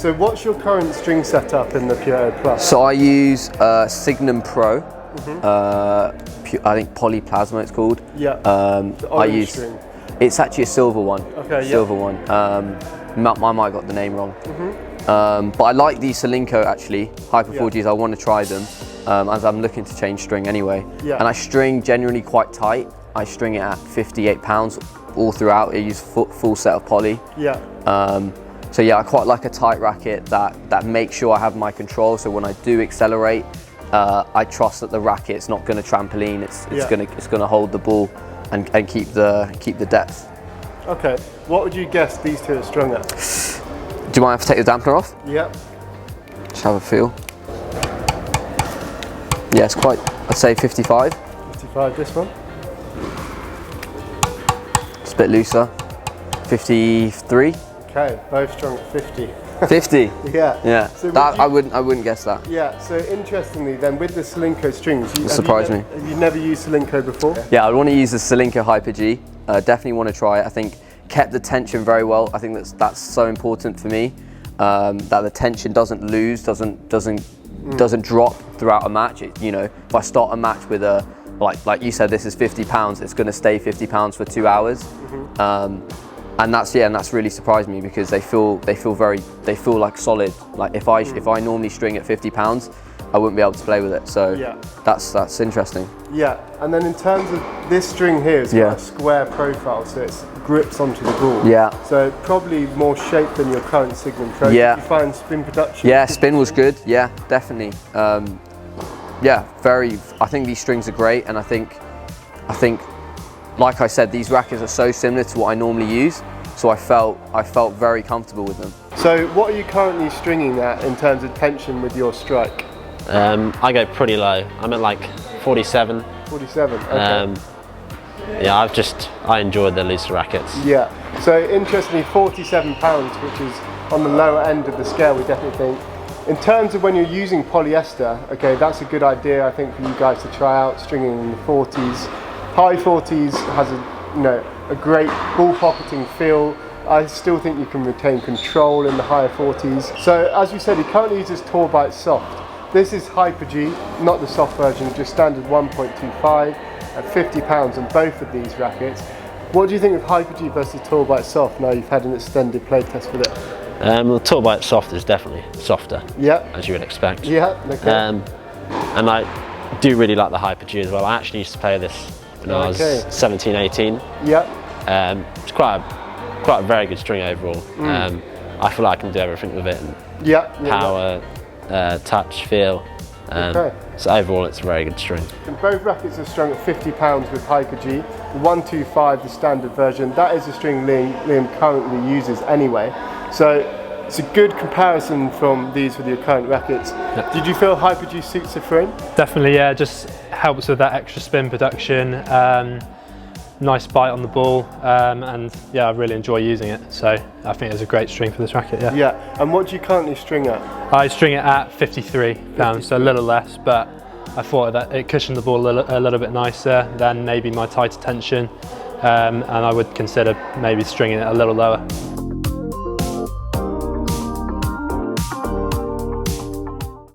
So what's your current string setup in the Pure Plus? So I use Signum Pro. I think Polyplasma it's called. Yeah. I use. String. It's actually a silver one. Okay. Silver one. I might have got the name wrong. But I like these Solinco actually. Hyper 4Gs. I want to try them as I'm looking to change string anyway. Yeah. And I string generally quite tight. I string it at 58 pounds all throughout. I use full set of poly. Yeah. So yeah, I quite like a tight racket that makes sure I have my control. So when I do accelerate, I trust that the racket's not going to trampoline. It's going to hold the ball and keep the depth. Okay. What would you guess these two are strung at? Do you mind if I take the dampener off? Yeah. Just have a feel. Yeah, it's quite. I'd say 55. 55. This one. It's a bit looser. 53. Okay. Both strung at 50. 50. Yeah. Yeah. So I wouldn't guess that. Yeah. So interestingly, then with the Solinco strings, surprised me. Have you never used Solinco before? Yeah, I want to use the Solinco Hyper G. Definitely want to try it. I think kept the tension very well. I think that's so important for me. That the tension doesn't lose, doesn't drop throughout a match. If I start a match with a like you said, this is 50 pounds. It's going to stay 50 pounds for 2 hours. And that's really surprised me because they feel like solid. Like if I normally string at 50 pounds, I wouldn't be able to play with it. So that's interesting. Yeah, and then in terms of this string here, it's got a square profile, so it grips onto the ball. Yeah. So probably more shape than your current Signum Pro. Yeah. Did you find spin production? Yeah, spin was good. Yeah, definitely. I think these strings are great, and I think, like I said, these rackets are so similar to what I normally use, so I felt very comfortable with them. So what are you currently stringing at in terms of tension with your strike? I go pretty low. I'm at like 47. 47. Okay. Yeah, I enjoyed the looser rackets. Yeah. So interestingly, 47 pounds, which is on the lower end of the scale, we definitely think. In terms of when you're using polyester, okay, that's a good idea, I think, for you guys to try out stringing in the 40s. High 40s has a great ball pocketing feel. I still think you can retain control in the higher 40s. So as you said, he currently uses Tour Bite Soft. This is Hyper G, not the soft version, just standard 1.25 at 50 pounds on both of these rackets. What do you think of Hyper G versus Tour Bite Soft now you've had an extended play test with it? The Tour Bite Soft is definitely softer, as you would expect. Yeah, okay. And I do really like the Hyper G as well. I actually used to play this when I was 17, 18. Yeah. It's quite a very good string overall. I feel like I can do everything with it. And power, touch, feel. So overall, it's a very good string. And both rackets are strung at 50 pounds with Hyper G. The 125, the standard version, that is the string Liam currently uses anyway. So it's a good comparison from these with your current rackets. Did you feel Hyper G suits the frame? Definitely, yeah. Just helps with that extra spin production. Nice bite on the ball, and yeah, I really enjoy using it. So I think it's a great string for this racket. Yeah. Yeah. And what do you currently string at? I string it at 53 pounds, so a little less, but I thought that it cushioned the ball a little bit nicer than maybe my tighter tension, and I would consider maybe stringing it a little lower.